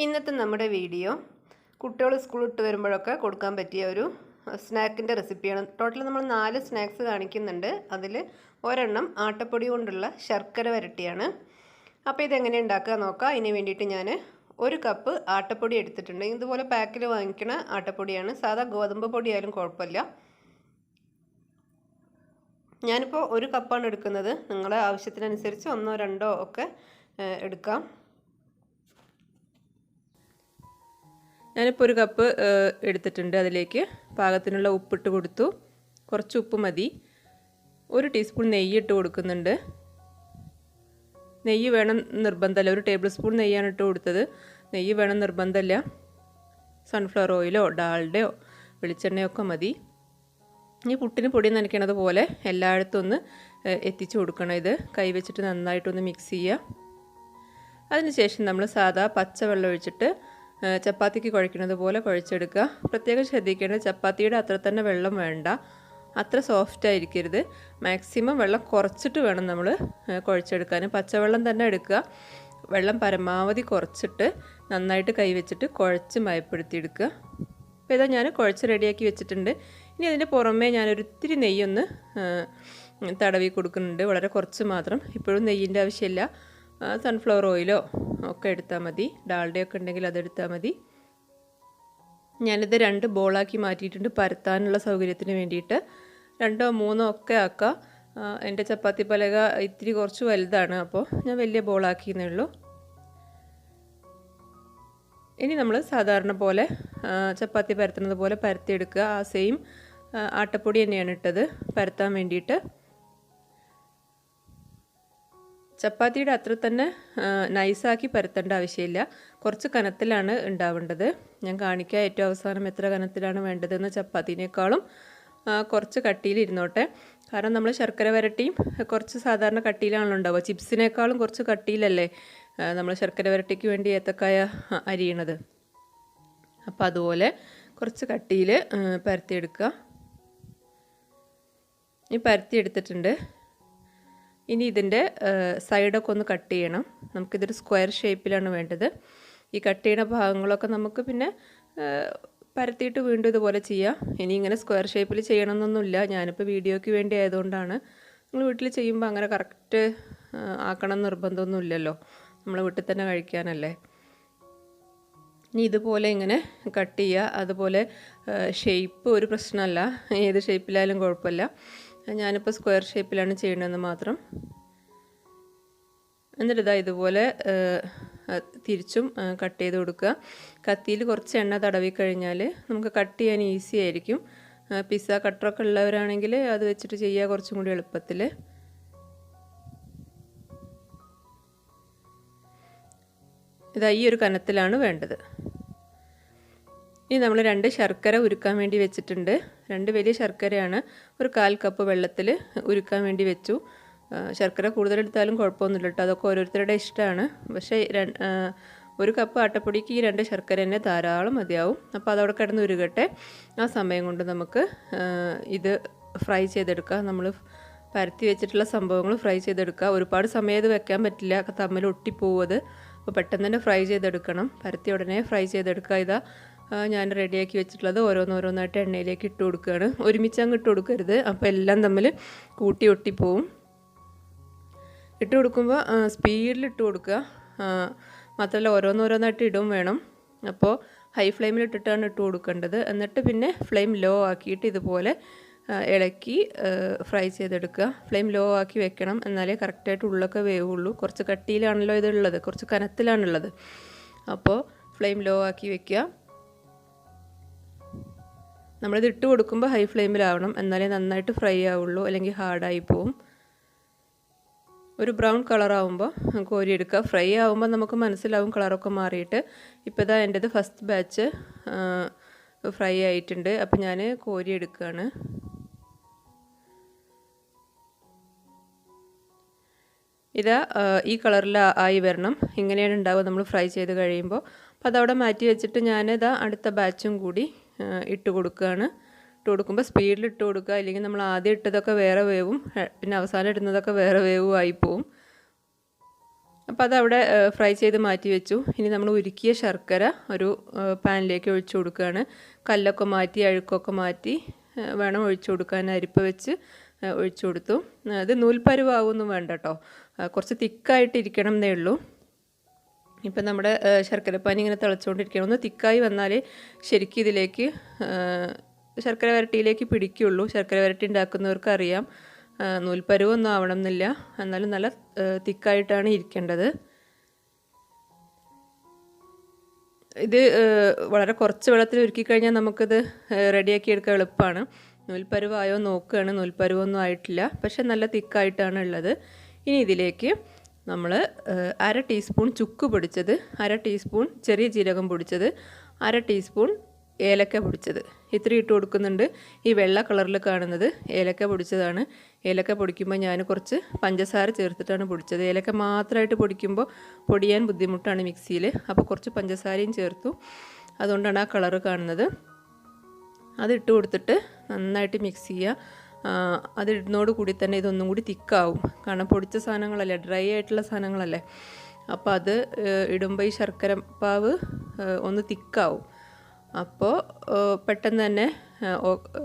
ഇന്നത്തെ നമ്മുടെ വീഡിയോ കുട്ടികൾ സ്കൂൾ വിട്ട് വരുമ്പോഴൊക്കെ കൊടുക്കാൻ പറ്റിയ ഒരു സ്നാക്കിൻ്റെ റെസിപ്പിയാണ്. ടോട്ടൽ നമ്മൾ 4 സ്നാക്സ് കാണിക്കുന്നുണ്ട്. അതിൽ ഒരെണ്ണം ആട്ടപ്പൊടി കൊണ്ടുള്ള ശർക്കര വരട്ടിയാണ്. അപ്പോൾ ഇതെങ്ങനെ ഉണ്ടാക്കുക നോക്കാം. അതിന് വേണ്ടിയിട്ട് ഞാൻ 1 കപ്പ് ആട്ടപ്പൊടി എടുത്തിട്ടുണ്ട്. ഇതുപോലെ പാക്കിൽ വാങ്ങിക്കുന്ന ആട്ടപ്പൊടിയാണ്. സാധാ ഗോതമ്പ് പൊടിയായാലും കുഴപ്പമില്ല. ഞാനിപ്പോൾ 1 കപ്പാണ് എടുക്കുന്നത്. നിങ്ങളുടെ ആവശ്യത്തിനനുസരിച്ച് 1 2 ഒക്കെ എടുക്കാം. ഞാനിപ്പോൾ 1 കപ്പ് എടുത്തിട്ടുണ്ട്. അതിലേക്ക് പാകത്തിനുള്ള ഉപ്പിട്ട് കൊടുത്തു. കുറച്ച് ഉപ്പ് മതി. 1 ടീസ്പൂൺ നെയ്യ് ഇട്ട് കൊടുക്കുന്നുണ്ട്. നെയ്യ് വേണം നിർബന്ധമല്ല. 1 ടേബിൾ സ്പൂൺ നെയ്യാണ് ഇട്ട് കൊടുത്തത്. നെയ്യ് വേണം നിർബന്ധമല്ല. സൺഫ്ലവർ ഓയിലോ ഡാൽഡയോ വെളിച്ചെണ്ണയോ ഒക്കെ മതി. ഈ പുട്ടിന് പൊടി നനയ്ക്കണത് പോലെ എല്ലായിടത്തും ഒന്ന് എത്തിച്ചു കൊടുക്കണം. ഇത് കൈ വെച്ചിട്ട് നന്നായിട്ടൊന്ന് മിക്സ് ചെയ്യുക. അതിനുശേഷം നമ്മൾ സാധാ പച്ചവെള്ളം ഒഴിച്ചിട്ട് ചപ്പാത്തിക്ക് കുഴയ്ക്കുന്നത് പോലെ കുഴച്ചെടുക്കുക. പ്രത്യേകം ശ്രദ്ധിക്കേണ്ടത് ചപ്പാത്തിയുടെ അത്ര തന്നെ വെള്ളം വേണ്ട, അത്ര സോഫ്റ്റ് ആയിരിക്കരുത്. മാക്സിമം വെള്ളം കുറച്ചിട്ട് വേണം നമ്മൾ കുഴച്ചെടുക്കാൻ. പച്ചവെള്ളം തന്നെ എടുക്കുക. വെള്ളം പരമാവധി കുറച്ചിട്ട് നന്നായിട്ട് കൈവച്ചിട്ട് കുഴച്ച് മയപ്പെടുത്തിയെടുക്കുക. അപ്പോൾ ഇതാ ഞാൻ കുഴച്ച് റെഡിയാക്കി വെച്ചിട്ടുണ്ട്. ഇനി അതിൻ്റെ പുറമേ ഞാനൊരിത്തിരി നെയ്യൊന്ന് തടവി കൊടുക്കുന്നുണ്ട്. വളരെ കുറച്ച് മാത്രം. ഇപ്പോഴും നെയ്യിൻ്റെ ആവശ്യമില്ല. സൺഫ്ലവർ ഓയിലോ ഒക്കെ എടുത്താൽ മതി. ഡാൽഡയൊക്കെ ഉണ്ടെങ്കിൽ അതെടുത്താൽ മതി. ഞാനിത് 2 ബോളാക്കി മാറ്റിയിട്ടുണ്ട് പരത്താനുള്ള സൗകര്യത്തിന് വേണ്ടിയിട്ട്. 2 3 ഒക്കെ ആക്കാം. എൻ്റെ ചപ്പാത്തി പലക ഇത്തിരി കുറച്ച് വലുതാണ്, അപ്പോൾ ഞാൻ വലിയ ബോളാക്കിയെന്നേ ഉള്ളൂ. ഇനി നമ്മൾ സാധാരണ പോലെ ചപ്പാത്തി പരത്തുന്നത് പോലെ പരത്തിയെടുക്കുക. ആ സെയിം ആട്ടപ്പൊടി തന്നെയാണ് ഇട്ടത് പരത്താൻ വേണ്ടിയിട്ട്. ചപ്പാത്തിയുടെ അത്ര തന്നെ നൈസാക്കി പരത്തേണ്ട ആവശ്യമില്ല. കുറച്ച് കനത്തിലാണ് ഉണ്ടാവേണ്ടത്. ഞാൻ കാണിക്കുക ഏറ്റവും അവസാനം എത്ര കനത്തിലാണ് വേണ്ടതെന്ന്. ചപ്പാത്തിനേക്കാളും കുറച്ച് കട്ടിയിലിരുന്നോട്ടെ. കാരണം നമ്മൾ ശർക്കര വരട്ടിയും കുറച്ച് സാധാരണ കട്ടിയിലാണല്ലോ ഉണ്ടാവുക. ചിപ്സിനേക്കാളും കുറച്ച് കട്ടിയിലല്ലേ നമ്മൾ ശർക്കര വരട്ടിക്ക് വേണ്ടി ഏത്തക്കായ അരിയണത്. അപ്പോൾ അതുപോലെ കുറച്ച് കട്ടിയിൽ പരത്തിയെടുക്കുക. ഈ പരത്തിയെടുത്തിട്ടുണ്ട്. ഇനി ഇതിൻ്റെ സൈഡൊക്കെ ഒന്ന് കട്ട് ചെയ്യണം. നമുക്കിതൊരു സ്ക്വയർ ഷേപ്പിലാണ് വേണ്ടത്. ഈ കട്ട് ചെയ്യുന്ന ഭാഗങ്ങളൊക്കെ നമുക്ക് പിന്നെ പരത്തിയിട്ട് വീണ്ടും ഇതുപോലെ ചെയ്യാം. ഇനി ഇങ്ങനെ സ്ക്വയർ ഷേപ്പിൽ ചെയ്യണമെന്നൊന്നുമില്ല. ഞാനിപ്പോൾ വീഡിയോയ്ക്ക് വേണ്ടി ആയതുകൊണ്ടാണ്. നിങ്ങൾ വീട്ടിൽ ചെയ്യുമ്പോൾ അങ്ങനെ കറക്റ്റ് ആക്കണം നിർബന്ധമൊന്നുമില്ലല്ലോ. നമ്മൾ വീട്ടിൽ തന്നെ കഴിക്കാനല്ലേ. ഇനി ഇതുപോലെ ഇങ്ങനെ കട്ട് ചെയ്യുക. അതുപോലെ ഷേപ്പ് ഒരു പ്രശ്നമല്ല, ഏത് ഷേപ്പിലായാലും കുഴപ്പമില്ല. ഞാനിപ്പോൾ സ്ക്വയർ ഷേപ്പിലാണ് ചെയ്യണമെന്ന് മാത്രം. എന്നിട്ട് ഇതാ ഇതുപോലെ തിരിച്ചും കട്ട് ചെയ്ത് കൊടുക്കുക. കത്തിയിൽ കുറച്ച് എണ്ണ തടവി കഴിഞ്ഞാൽ നമുക്ക് കട്ട് ചെയ്യാൻ ഈസി ആയിരിക്കും. പിസ്സ കട്ടറൊക്കെ ഉള്ളവരാണെങ്കിൽ അത് വെച്ചിട്ട് ചെയ്യുക കുറച്ചും കൂടി എളുപ്പത്തിൽ. ഇതാ ഈ ഒരു കനത്തിലാണ് വേണ്ടത്. ഇനി നമ്മൾ 2 ശർക്കര ഉരുക്കാൻ വേണ്ടി വെച്ചിട്ടുണ്ട്. 2 വലിയ ശർക്കരയാണ്. ഒരു 1/4 കപ്പ് വെള്ളത്തിൽ ഉരുക്കാൻ വേണ്ടി വെച്ചു. ശർക്കര കൂടുതലെടുത്താലും കുഴപ്പമൊന്നുമില്ല കേട്ടോ. അതൊക്കെ ഓരോരുത്തരുടെ ഇഷ്ടമാണ്. പക്ഷേ 1 കപ്പ് ആട്ടപ്പൊടിക്ക് ഈ 2 ശർക്കര തന്നെ ധാരാളം മതിയാവും. അപ്പോൾ അതവിടെ കിടന്ന് ഉരുകട്ടെ. ആ സമയം കൊണ്ട് നമുക്ക് ഇത് ഫ്രൈ ചെയ്തെടുക്കാം. നമ്മൾ പരത്തി വെച്ചിട്ടുള്ള സംഭവങ്ങൾ ഫ്രൈ ചെയ്തെടുക്കുക. ഒരുപാട് സമയം ഇത് വെക്കാൻ പറ്റില്ല, തമ്മിൽ ഒട്ടിപ്പോവത്. അപ്പോൾ പെട്ടെന്ന് തന്നെ ഫ്രൈ ചെയ്തെടുക്കണം. പരത്തി ഉടനെ ഫ്രൈ ചെയ്തെടുക്കുക. ഇതാ ഞാൻ റെഡിയാക്കി വെച്ചിട്ടുള്ളത് ഓരോന്നോരോന്നായിട്ട് എണ്ണയിലേക്ക് ഇട്ട് കൊടുക്കുകയാണ്. ഒരുമിച്ച് അങ്ങ് ഇട്ട് കൊടുക്കരുത്, അപ്പോൾ എല്ലാം തമ്മിൽ കൂട്ടി ഒട്ടിപ്പോവും. ഇട്ട് കൊടുക്കുമ്പോൾ സ്പീഡിൽ ഇട്ട് കൊടുക്കുക. മാത്രമല്ല ഓരോന്നോരോന്നായിട്ട് ഇടും വേണം. അപ്പോൾ ഹൈ ഫ്ലെയിമിൽ ഇട്ടിട്ടാണ് ഇട്ട് കൊടുക്കേണ്ടത്. എന്നിട്ട് പിന്നെ ഫ്ലെയിം ലോ ആക്കിയിട്ട് ഇതുപോലെ ഇളക്കി ഫ്രൈ ചെയ്തെടുക്കുക. ഫ്ലെയിം ലോ ആക്കി വെക്കണം, എന്നാലേ കറക്റ്റായിട്ട് ഉള്ളൊക്കെ വേവുള്ളൂ. കുറച്ച് കട്ടിയിലാണല്ലോ ഇതുള്ളത്, കുറച്ച് കനത്തിലാണുള്ളത്. അപ്പോൾ ഫ്ലെയിം ലോ ആക്കി വെക്കുക. നമ്മളിത് ഇട്ട് കൊടുക്കുമ്പോൾ ഹൈ ഫ്ലെയിമിലാവണം, എന്നാലേ നന്നായിട്ട് ഫ്രൈ ആവുള്ളൂ, അല്ലെങ്കിൽ ഹാർഡായി പോവും. ഒരു ബ്രൗൺ കളറാവുമ്പോൾ കോരിയെടുക്കുക. ഫ്രൈ ആവുമ്പോൾ നമുക്ക് മനസ്സിലാവും കളറൊക്കെ മാറിയിട്ട്. ഇപ്പോൾ ഇതാ എൻ്റേത് ഫസ്റ്റ് ബാച്ച് ഫ്രൈ ആയിട്ടുണ്ട്. അപ്പോൾ ഞാൻ കോരിയെടുക്കുകയാണ്. ഇതാ ഈ കളറിൽ ആയി വരണം. ഇങ്ങനെയാണ് ഉണ്ടാവുക നമ്മൾ ഫ്രൈ ചെയ്ത് കഴിയുമ്പോൾ. അപ്പോൾ അതവിടെ മാറ്റി വെച്ചിട്ട് ഞാനിതാ അടുത്ത ബാച്ചും കൂടി ഇട്ട് കൊടുക്കുകയാണ്. ഇട്ട് കൊടുക്കുമ്പോൾ സ്പീഡിൽ ഇട്ട് കൊടുക്കുക, അല്ലെങ്കിൽ നമ്മൾ ആദ്യം ഇട്ടതൊക്കെ വേറെ വേവും, പിന്നെ അവസാനം ഇടുന്നതൊക്കെ വേറെ വേവും ആയിപ്പോവും. അപ്പോൾ അതവിടെ ഫ്രൈ ചെയ്ത് മാറ്റി വെച്ചു. ഇനി നമ്മൾ ഉരുക്കിയ ശർക്കര ഒരു പാനിലേക്ക് ഒഴിച്ചു കൊടുക്കുകയാണ്. കല്ലൊക്കെ മാറ്റി അഴുക്കൊക്കെ മാറ്റി വേണം ഒഴിച്ചു കൊടുക്കാൻ. അരിപ്പ വെച്ച് ഒഴിച്ചു കൊടുത്തു. അത് നൂൽപ്പരുവാവൊന്നും വേണ്ട കേട്ടോ, കുറച്ച് തിക്കായിട്ടിരിക്കണം എന്നേ ഉള്ളൂ. ഇപ്പം നമ്മുടെ ശർക്കരപ്പാനി ഇങ്ങനെ തിളച്ചുകൊണ്ടിരിക്കണം. ഒന്ന് തിക്കായി വന്നാൽ ശരിക്കും ഇതിലേക്ക് ശർക്കര വരട്ടിയിലേക്ക് പിടിക്കുകയുള്ളൂ. ശർക്കര വരട്ടി ഉണ്ടാക്കുന്നവർക്ക് അറിയാം, നൂൽപ്പരുവൊന്നും ആവണം എന്നില്ല, എന്നാലും നല്ല തിക്കായിട്ടാണ് ഇരിക്കേണ്ടത്. ഇത് വളരെ കുറച്ച് വെള്ളത്തിൽ ഉരുക്കി കഴിഞ്ഞാൽ നമുക്കിത് റെഡിയാക്കി എടുക്കാൻ എളുപ്പമാണ്. നൂൽപ്പരുവായോ നോക്കുകയാണ്, നൂൽപ്പരുവൊന്നും ആയിട്ടില്ല, പക്ഷെ നല്ല തിക്കായിട്ടാണ് ഉള്ളത്. ഇനി ഇതിലേക്ക് നമ്മൾ 1/2 ടീസ്പൂൺ ചുക്ക് പൊടിച്ചത്, 1/2 ടീസ്പൂൺ ചെറിയ ജീരകം പൊടിച്ചത്, 1/2 ടീസ്പൂൺ ഏലക്ക പൊടിച്ചത്, ഇത്രയും ഇട്ട് കൊടുക്കുന്നുണ്ട്. ഈ വെള്ള കളറിൽ കാണുന്നത് ഏലക്ക പൊടിച്ചതാണ്. ഏലക്ക പൊടിക്കുമ്പോൾ ഞാൻ കുറച്ച് പഞ്ചസാര ചേർത്തിട്ടാണ് പൊടിച്ചത്. ഏലക്ക മാത്രമായിട്ട് പൊടിക്കുമ്പോൾ പൊടിയാൻ ബുദ്ധിമുട്ടാണ് മിക്സിയിൽ, അപ്പോൾ കുറച്ച് പഞ്ചസാരയും ചേർത്തു, അതുകൊണ്ടാണ് ആ കളറ് കാണുന്നത്. അതിട്ട് കൊടുത്തിട്ട് നന്നായിട്ട് മിക്സ് ചെയ്യുക. അതിടുന്നതോട് കൂടി തന്നെ ഇതൊന്നും കൂടി തിക്കാവും, കാരണം പൊടിച്ച സാധനങ്ങളല്ലേ, ഡ്രൈ ആയിട്ടുള്ള സാധനങ്ങളല്ലേ. അപ്പോൾ അത് ഇടുമ്പോൾ ഈ ശർക്കര പാവ് ഒന്ന് തിക്കാവും. അപ്പോൾ പെട്ടെന്ന് തന്നെ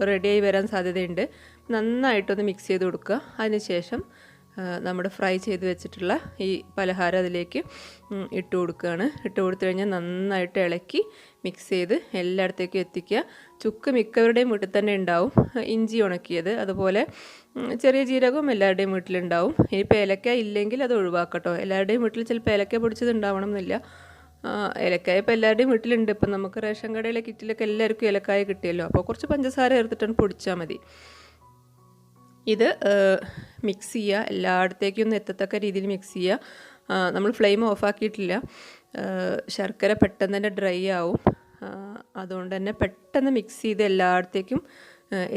റെഡിയായി വരാൻ സാധ്യതയുണ്ട്. നന്നായിട്ടൊന്ന് മിക്സ് ചെയ്ത് കൊടുക്കുക. അതിനുശേഷം നമ്മുടെ ഫ്രൈ ചെയ്ത് വെച്ചിട്ടുള്ള ഈ പലഹാരം അതിലേക്ക് ഇട്ട് കൊടുക്കുകയാണ്. ഇട്ട് കൊടുത്തു കഴിഞ്ഞാൽ നന്നായിട്ട് ഇളക്കി മിക്സ് ചെയ്ത് എല്ലായിടത്തേക്കും എത്തിക്കുക. ചുക്ക് മിക്കവരുടെയും വീട്ടിൽ തന്നെ ഉണ്ടാവും, ഇഞ്ചി ഉണക്കിയത്, അതുപോലെ ചെറിയ ജീരകവും എല്ലാവരുടെയും വീട്ടിലുണ്ടാവും. ഇനിയിപ്പോൾ ഏലക്ക ഇല്ലെങ്കിൽ അത് ഒഴിവാക്കട്ടോ. എല്ലാവരുടെയും വീട്ടിൽ ചിലപ്പോൾ ഏലക്ക പൊടിച്ചത് ഉണ്ടാവണം എന്നില്ല. ഏലക്കായ ഇപ്പോൾ എല്ലാവരുടെയും വീട്ടിലുണ്ട്. ഇപ്പം നമുക്ക് റേഷൻ കടയിലെ കിറ്റിലൊക്കെ എല്ലാവർക്കും ഏലക്കായ കിട്ടിയല്ലോ, അപ്പോൾ കുറച്ച് പഞ്ചസാര ചേർത്തിട്ടാണ് പൊടിച്ചാൽ മതി. ഇത് മിക്സ് ചെയ്യുക, എല്ലായിടത്തേക്കും ഒന്ന് എത്തത്തക്ക രീതിയിൽ മിക്സ് ചെയ്യുക. നമ്മൾ ഫ്ലെയിം ഓഫാക്കിയിട്ടില്ല, ശർക്കര പെട്ടെന്ന് തന്നെ ഡ്രൈ ആവും. അതുകൊണ്ട് തന്നെ പെട്ടെന്ന് മിക്സ് ചെയ്ത് എല്ലായിടത്തേക്കും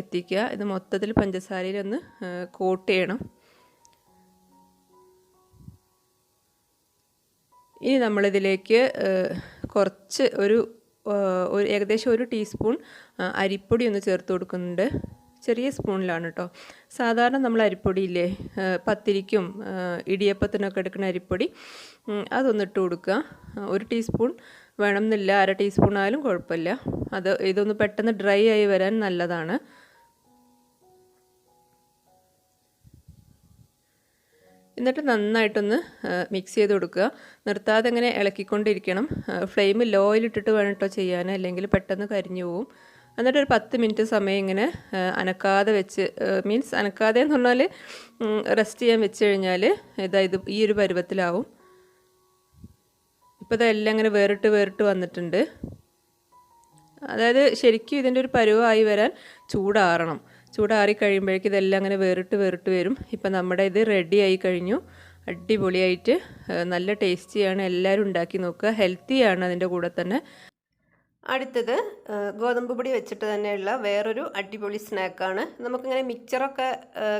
എത്തിക്കുക. ഇത് മൊത്തത്തിൽ പഞ്ചസാരയിലൊന്ന് കോട്ട് ചെയ്യണം. ഇനി നമ്മളിതിലേക്ക് കുറച്ച് ഏകദേശം 1 ടീസ്പൂൺ അരിപ്പൊടി ഒന്ന് ചേർത്ത് കൊടുക്കുന്നുണ്ട്. ചെറിയ സ്പൂണിലാണ് കേട്ടോ. സാധാരണ നമ്മൾ അരിപ്പൊടിയില്ലേ, പത്തിരിക്കും ഇടിയപ്പത്തിനൊക്കെ എടുക്കുന്ന അരിപ്പൊടി, അതൊന്നിട്ട് കൊടുക്കുക. 1 ടീസ്പൂൺ വേണമെന്നില്ല, 1/2 ടീസ്പൂൺ ആയാലും കുഴപ്പമില്ല. ഇതൊന്ന് പെട്ടെന്ന് ഡ്രൈ ആയി വരാൻ നല്ലതാണ്. എന്നിട്ട് നന്നായിട്ടൊന്ന് മിക്സ് ചെയ്ത് കൊടുക്കുക. നിർത്താതെ ഇങ്ങനെ ഇളക്കിക്കൊണ്ടിരിക്കണം. ഫ്ലെയിം ലോയിലിട്ടിട്ട് വേണം കേട്ടോ ചെയ്യാൻ, അല്ലെങ്കിൽ പെട്ടെന്ന് കരിഞ്ഞു പോവും. എന്നിട്ടൊരു 10 മിനിറ്റ് സമയം ഇങ്ങനെ അനക്കാതെ വെച്ച്, മീൻസ് അനക്കാതെ എന്ന് പറഞ്ഞാൽ റെസ്റ്റ് ചെയ്യാൻ വെച്ച് കഴിഞ്ഞാൽ ഇത് ഈ ഒരു പരുവത്തിലാവും. ഇപ്പോൾ ഇതെല്ലാം ഇങ്ങനെ വേറിട്ട് വന്നിട്ടുണ്ട്. അതായത് ശരിക്കും ഇതിൻ്റെ ഒരു പരുവമായി വരാൻ ചൂടാറണം. ചൂടാറി കഴിയുമ്പോഴേക്കും ഇതെല്ലാം അങ്ങനെ വേറിട്ട് വരും. ഇപ്പം നമ്മുടെ ഇത് റെഡി ആയി കഴിഞ്ഞു. അടിപൊളിയായിട്ട് നല്ല ടേസ്റ്റിയാണ്. എല്ലാവരും ഉണ്ടാക്കി നോക്കുക. ഹെൽത്തിയാണ് അതിൻ്റെ കൂടെ തന്നെ. അടുത്തത് ഗോതമ്പ് പൊടി വെച്ചിട്ട് തന്നെയുള്ള വേറൊരു അടിപൊളി സ്നാക്കാണ്. നമുക്കിങ്ങനെ മിക്സറൊക്കെ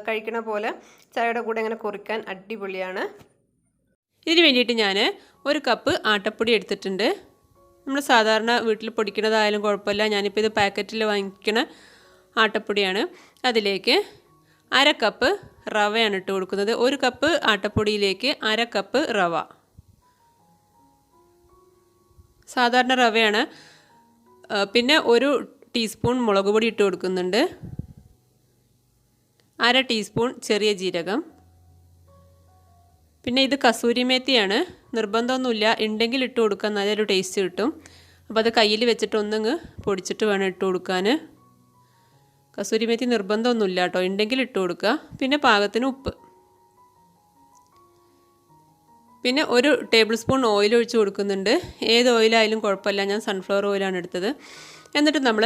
കഴിക്കണ പോലെ ചായയുടെ കൂടെ ഇങ്ങനെ കുറിക്കാൻ അടിപൊളിയാണ്. ഇതിന് വേണ്ടിയിട്ട് ഞാൻ 1 കപ്പ് ആട്ടപ്പൊടി എടുത്തിട്ടുണ്ട്. നമ്മൾ സാധാരണ വീട്ടിൽ പൊടിക്കുന്നതായാലും കുഴപ്പമില്ല. ഞാനിപ്പോൾ ഇത് പാക്കറ്റിൽ വാങ്ങിക്കണ ആട്ടപ്പൊടിയാണ്. അതിലേക്ക് 1/2 കപ്പ് റവയാണ് ഇട്ട് കൊടുക്കുന്നത്. 1 കപ്പ് ആട്ടപ്പൊടിയിലേക്ക് 1/2 കപ്പ് റവ, സാധാരണ റവയാണ്. പിന്നെ 1 ടീസ്പൂൺ മുളക് പൊടി ഇട്ട് കൊടുക്കുന്നുണ്ട്. 1/2 ടീസ്പൂൺ ചെറിയ ജീരകം. പിന്നെ ഇത് കസൂരി മേത്തിയാണ്. നിർബന്ധമൊന്നുമില്ല, ഉണ്ടെങ്കിൽ ഇട്ട് കൊടുക്കാൻ നല്ലൊരു ടേസ്റ്റ് കിട്ടും. അപ്പോൾ അത് കയ്യിൽ വെച്ചിട്ട് ഒന്നങ്ങ് പൊടിച്ചിട്ട് വേണം ഇട്ട് കൊടുക്കാൻ. കസൂരി മേത്തി നിർബന്ധമൊന്നുമില്ല കേട്ടോ, ഉണ്ടെങ്കിൽ ഇട്ട് കൊടുക്കുക. പിന്നെ പാകത്തിന് ഉപ്പ്. പിന്നെ 1 ടേബിൾ സ്പൂൺ ഓയിൽ ഒഴിച്ച് കൊടുക്കുന്നുണ്ട്. ഏത് ഓയിലായാലും കുഴപ്പമില്ല, ഞാൻ സൺഫ്ലവർ ഓയിലാണ് എടുത്തത്. എന്നിട്ട് നമ്മൾ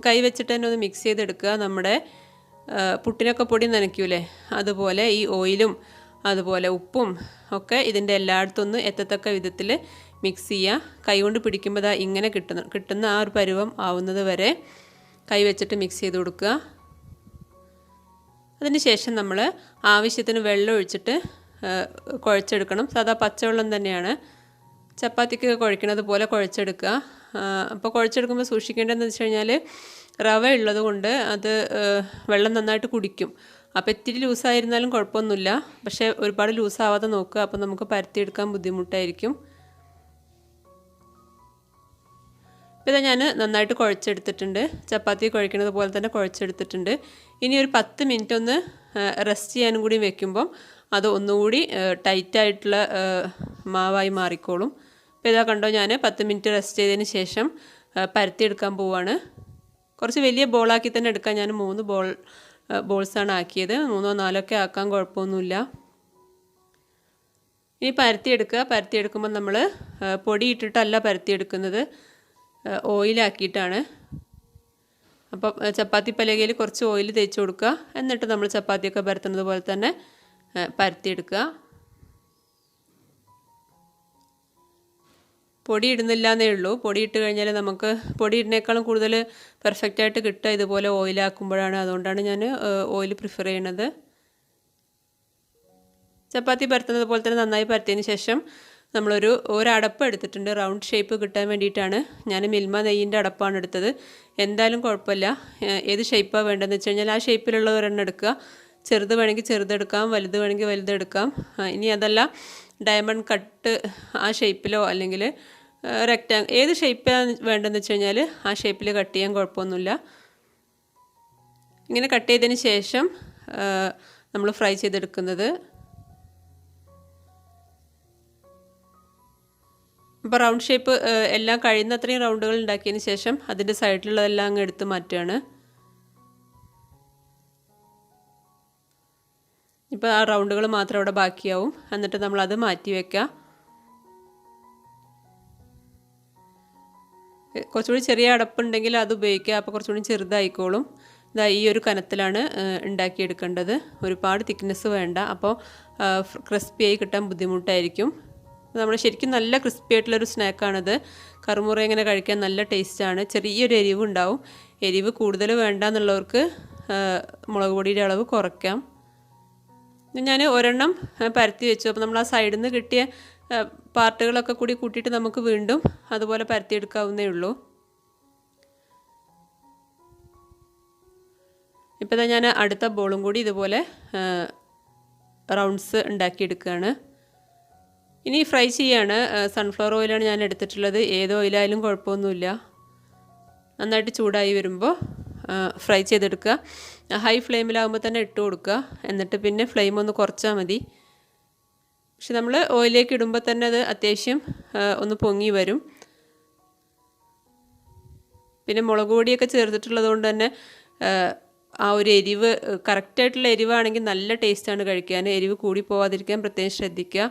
കൈ വെച്ചിട്ട് തന്നെ ഒന്ന് മിക്സ് ചെയ്തെടുക്കുക. നമ്മുടെ പുട്ടിനൊക്കെ പൊടി നനയ്ക്കൂലേ, അതുപോലെ ഈ ഓയിലും അതുപോലെ ഉപ്പും ഒക്കെ ഇതിൻ്റെ എല്ലായിടത്തും ഒന്ന് എത്തത്തക്ക വിധത്തിൽ മിക്സ് ചെയ്യുക. കൈ കൊണ്ട് പിടിക്കുമ്പോൾ ഇങ്ങനെ കിട്ടുന്ന ആ ഒരു പരുവം ആവുന്നത് വരെ കൈ വെച്ചിട്ട് മിക്സ് ചെയ്ത് കൊടുക്കുക. അതിന് ശേഷം നമ്മൾ ആവശ്യത്തിന് വെള്ളം ഒഴിച്ചിട്ട് കുഴച്ചെടുക്കണം. സാധാ പച്ചവെള്ളം തന്നെയാണ്, ചപ്പാത്തിക്കൊക്കെ കുഴക്കണത് പോലെ കുഴച്ചെടുക്കുക. അപ്പോൾ കുഴച്ചെടുക്കുമ്പോൾ സൂക്ഷിക്കേണ്ടതെന്ന് വെച്ച് കഴിഞ്ഞാൽ റവ ഉള്ളത് കൊണ്ട് അത് വെള്ളം നന്നായിട്ട് കുടിക്കും. അപ്പോൾ ഇത്തിരി ലൂസായിരുന്നാലും കുഴപ്പമൊന്നുമില്ല, പക്ഷേ ഒരുപാട് ലൂസാവാതെ നോക്കുക, അപ്പോൾ നമുക്ക് പരത്തിയെടുക്കാൻ ബുദ്ധിമുട്ടായിരിക്കും. ഇപ്പോൾ ഞാൻ നന്നായിട്ട് കുഴച്ചെടുത്തിട്ടുണ്ട്, ചപ്പാത്തി കുഴക്കുന്നത് പോലെ തന്നെ കുഴച്ചെടുത്തിട്ടുണ്ട്. ഇനി ഒരു 10 മിനിറ്റ് ഒന്ന് റെസ്റ്റ് ചെയ്യാനും കൂടി വെക്കുമ്പം അത് ഒന്നുകൂടി ടൈറ്റായിട്ടുള്ള മാവായി മാറിക്കോളും. ഇപ്പോൾ ഇതാ കണ്ടോ, ഞാൻ 10 മിനിറ്റ് റെസ്റ്റ് ചെയ്തതിന് ശേഷം പരത്തിയെടുക്കാൻ പോവാണ്. കുറച്ച് വലിയ ബോളാക്കി തന്നെ എടുക്കാൻ ഞാൻ 3 ബോൾസാണ് ആക്കിയത്. 3 4 ഒക്കെ ആക്കാൻ കുഴപ്പമൊന്നുമില്ല. ഇനി പരത്തിയെടുക്കുക. പരത്തിയെടുക്കുമ്പോൾ നമ്മൾ പൊടി ഇട്ടിട്ടല്ല പരത്തിയെടുക്കുന്നത്, ഓയിലാക്കിയിട്ടാണ്. അപ്പം ചപ്പാത്തി പലകയിൽ കുറച്ച് ഓയിൽ തേച്ച് കൊടുക്കുക, എന്നിട്ട് നമ്മൾ ചപ്പാത്തിയൊക്കെ പരത്തുന്നത് പോലെ തന്നെ പരത്തിയെടുക്കുക. പൊടി ഇടുന്നില്ല എന്നേ ഉള്ളൂ. പൊടി ഇട്ട് കഴിഞ്ഞാൽ നമുക്ക് പൊടി ഇടുന്നേക്കാളും കൂടുതൽ പെർഫെക്റ്റായിട്ട് കിട്ടുക ഇതുപോലെ ഓയിലാക്കുമ്പോഴാണ്. അതുകൊണ്ടാണ് ഞാൻ ഓയിൽ പ്രിഫർ ചെയ്യണത്. ചപ്പാത്തി പരത്തുന്നത് പോലെ തന്നെ നന്നായി പരത്തിയതിന് ശേഷം ഒരടപ്പ് എടുത്തിട്ടുണ്ട്. റൗണ്ട് ഷേപ്പ് കിട്ടാൻ വേണ്ടിയിട്ടാണ്. ഞാൻ മിൽമ നെയ്യിൻ്റെ അടപ്പാണ് എടുത്തത്. എന്തായാലും കുഴപ്പമില്ല, ഏത് ഷേപ്പാണ് വേണ്ടതെന്ന് വെച്ച് കഴിഞ്ഞാൽ ആ ഷേപ്പിലുള്ള ഒരെണ്ണം എടുക്കുക. ചെറുത് വേണമെങ്കിൽ ചെറുതെടുക്കാം, വലുത് വേണമെങ്കിൽ വലുതെടുക്കാം. ഇനി അതല്ല ഡയമണ്ട് കട്ട് ആ ഷേപ്പിലോ അല്ലെങ്കിൽ ഏത് ഷേപ്പാണ് വേണ്ടതെന്ന് വെച്ച് കഴിഞ്ഞാൽ ആ ഷേപ്പിൽ കട്ട് ചെയ്യാൻ കുഴപ്പമൊന്നുമില്ല. ഇങ്ങനെ കട്ട് ചെയ്തതിന് ശേഷം നമ്മൾ ഫ്രൈ ചെയ്തെടുക്കുന്നത്. അപ്പോൾ റൗണ്ട് ഷേപ്പ് എല്ലാം കഴിയുന്നത്രയും റൗണ്ടുകൾ ഉണ്ടാക്കിയതിന് ശേഷം അതിൻ്റെ സൈഡിലുള്ളതെല്ലാം അങ്ങ് എടുത്ത് മാറ്റുകയാണ്. ഇപ്പോൾ ആ റൗണ്ടുകൾ മാത്രം അവിടെ ബാക്കിയാവും. എന്നിട്ട് നമ്മളത് മാറ്റി വയ്ക്കുക. കുറച്ചുകൂടി ചെറിയ അടപ്പുണ്ടെങ്കിൽ അത് ഉപയോഗിക്കുക, അപ്പോൾ കുറച്ചുകൂടി ചെറുതായിക്കോളും. ഇതാ ഈ ഒരു കനത്തിലാണ് ഉണ്ടാക്കിയെടുക്കേണ്ടത്. ഒരുപാട് തിക്നെസ് വേണ്ട, അപ്പോൾ ക്രിസ്പിയായി കിട്ടാൻ ബുദ്ധിമുട്ടായിരിക്കും. നമ്മൾ ശരിക്കും നല്ല ക്രിസ്പി ആയിട്ടുള്ളൊരു സ്നാക്കാണിത്. കറുമുറ ഇങ്ങനെ കഴിക്കാൻ നല്ല ടേസ്റ്റാണ്. ചെറിയൊരു എരിവ് ഉണ്ടാവും. എരിവ് കൂടുതൽ വേണ്ട എന്നുള്ളവർക്ക് മുളക് പൊടിയുടെ അളവ് കുറയ്ക്കാം. ഞാൻ ഒരെണ്ണം പരത്തി വെച്ചു. അപ്പോൾ നമ്മൾ ആ സൈഡിൽ നിന്ന് കിട്ടിയ പാർട്ടുകളൊക്കെ കൂടി കൂട്ടിയിട്ട് നമുക്ക് വീണ്ടും അതുപോലെ പരത്തിയെടുക്കാവുന്നേ ഉള്ളൂ. ഇപ്പോൾ ഇതാ ഞാൻ അടുത്ത ബോളും കൂടി ഇതുപോലെ റൗണ്ട്സ് ഉണ്ടാക്കിയെടുക്കുകയാണ്. ഇനി ഫ്രൈ ചെയ്യാണ്. സൺഫ്ലവർ ഓയിലാണ് ഞാൻ എടുത്തിട്ടുള്ളത്. ഏത് ഓയിലായാലും കുഴപ്പമൊന്നുമില്ല. നന്നായിട്ട് ചൂടായി വരുമ്പോൾ ഫ്രൈ ചെയ്തെടുക്കുക. ഹൈ ഫ്ലെയിമിലാകുമ്പോൾ തന്നെ ഇട്ട് കൊടുക്കുക. എന്നിട്ട് പിന്നെ ഫ്ലെയിം ഒന്ന് കുറച്ചാൽ മതി. പക്ഷെ നമ്മൾ ഓയിലേക്ക് ഇടുമ്പോൾ തന്നെ അത് അത്യാവശ്യം ഒന്ന് പൊങ്ങി വരും. പിന്നെ മുളക് പൊടിയൊക്കെ ചേർത്തിട്ടുള്ളത് കൊണ്ട് തന്നെ ആ ഒരു എരിവ് കറക്റ്റായിട്ടുള്ള എരിവാണെങ്കിൽ നല്ല ടേസ്റ്റാണ് കഴിക്കാൻ. എരിവ് കൂടി പോവാതിരിക്കാൻ പ്രത്യേകം ശ്രദ്ധിക്കുക.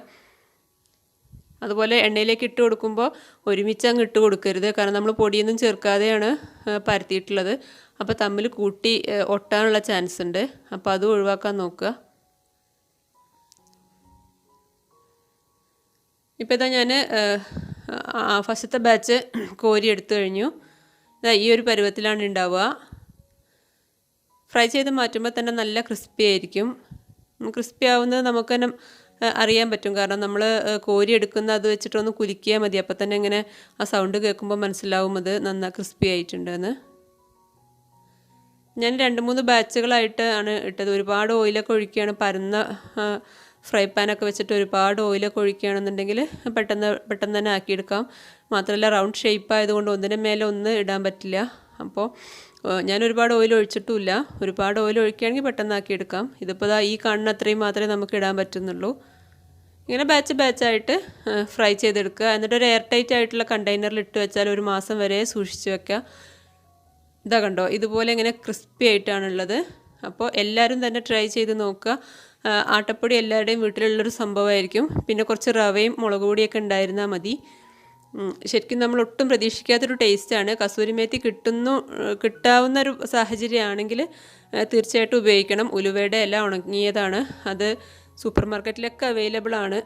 അതുപോലെ എണ്ണയിലേക്ക് ഇട്ട് കൊടുക്കുമ്പോൾ ഒരുമിച്ച് അങ്ങ് ഇട്ട് കൊടുക്കരുത്. കാരണം നമ്മൾ പൊടിയൊന്നും ചേർക്കാതെയാണ് പരത്തിയിട്ടുള്ളത്. അപ്പോൾ തമ്മിൽ കൂട്ടി ഒട്ടാനുള്ള ചാൻസ് ഉണ്ട്. അപ്പോൾ അത് ഒഴിവാക്കാൻ നോക്കുക. ഇപ്പോൾ ഇതാ ഞാൻ ഫസ്റ്റത്തെ ബാച്ച് കോരി എടുത്തു കഴിഞ്ഞു. ഈ ഒരു പരുവത്തിലാണ് ഉണ്ടാവുക. ഫ്രൈ ചെയ്ത് മാറ്റുമ്പോൾ തന്നെ നല്ല ക്രിസ്പി ആയിരിക്കും. ക്രിസ്പി ആവുന്നത് നമുക്ക് തന്നെ അറിയാൻ പറ്റും. കാരണം നമ്മൾ കോരി എടുക്കുന്ന അത് വെച്ചിട്ടൊന്ന് കുലുക്കിയാൽ മതി. അപ്പോൾ തന്നെ ഇങ്ങനെ ആ സൗണ്ട് കേൾക്കുമ്പോൾ മനസ്സിലാവും അത് നന്നായി ക്രിസ്പി ആയിട്ടുണ്ടെന്ന്. ഞാൻ 2-3 ബാച്ചുകളായിട്ട് ആണ് ഇട്ടത്. ഒരുപാട് ഓയിലൊക്കെ ഒഴിക്കുകയാണ്, പരന്ന ഫ്രൈ പാനൊക്കെ വെച്ചിട്ട് ഒരുപാട് ഓയിലൊക്കെ ഒഴിക്കുകയാണെന്നുണ്ടെങ്കിൽ പെട്ടെന്ന് തന്നെ ആക്കിയെടുക്കാം. മാത്രമല്ല റൗണ്ട് ഷേപ്പ് ആയതുകൊണ്ട് ഒന്നിന് മേലെ ഒന്ന് ഇടാൻ പറ്റില്ല. അപ്പോൾ ഞാൻ ഒരുപാട് ഓയിൽ ഒഴിച്ചിട്ടുമില്ല. ഒരുപാട് ഓയിൽ ഒഴിക്കുകയാണെങ്കിൽ പെട്ടെന്ന് ആക്കിയെടുക്കാം. ഇതിപ്പോൾ ഈ കാണുന്ന അത്രയും മാത്രമേ നമുക്ക് ഇടാൻ പറ്റുന്നുള്ളൂ. ഇങ്ങനെ ബാച്ചായിട്ട് ഫ്രൈ ചെയ്തെടുക്കുക. എന്നിട്ട് ഒരു എയർ ടൈറ്റ് ആയിട്ടുള്ള കണ്ടെയ്നറിൽ ഇട്ട് വെച്ചാൽ 1 മാസം വരെ സൂക്ഷിച്ച് വെക്കുക. ഇതാ കണ്ടോ, ഇതുപോലെ ഇങ്ങനെ ക്രിസ്പി ആയിട്ടാണുള്ളത്. അപ്പോൾ എല്ലാവരും തന്നെ ട്രൈ ചെയ്ത് നോക്കുക. ആട്ടപ്പൊടി എല്ലാവരുടെയും വീട്ടിലുള്ളൊരു സംഭവമായിരിക്കും. പിന്നെ കുറച്ച് റവയും മുളക് പൊടിയൊക്കെ ഉണ്ടായിരുന്നാൽ മതി. ശരിക്കും നമ്മൾ ഒട്ടും പ്രതീക്ഷിക്കാത്തൊരു ടേസ്റ്റാണ്. കസൂരി മേത്തി കിട്ടാവുന്നൊരു സാഹചര്യമാണെങ്കിൽ തീർച്ചയായിട്ടും ഉപയോഗിക്കണം. ഉലുവയുടെ ഇല ഉണങ്ങിയതാണ്. അത് സൂപ്പർ മാർക്കറ്റിലൊക്കെ അവൈലബിൾ ആണ്.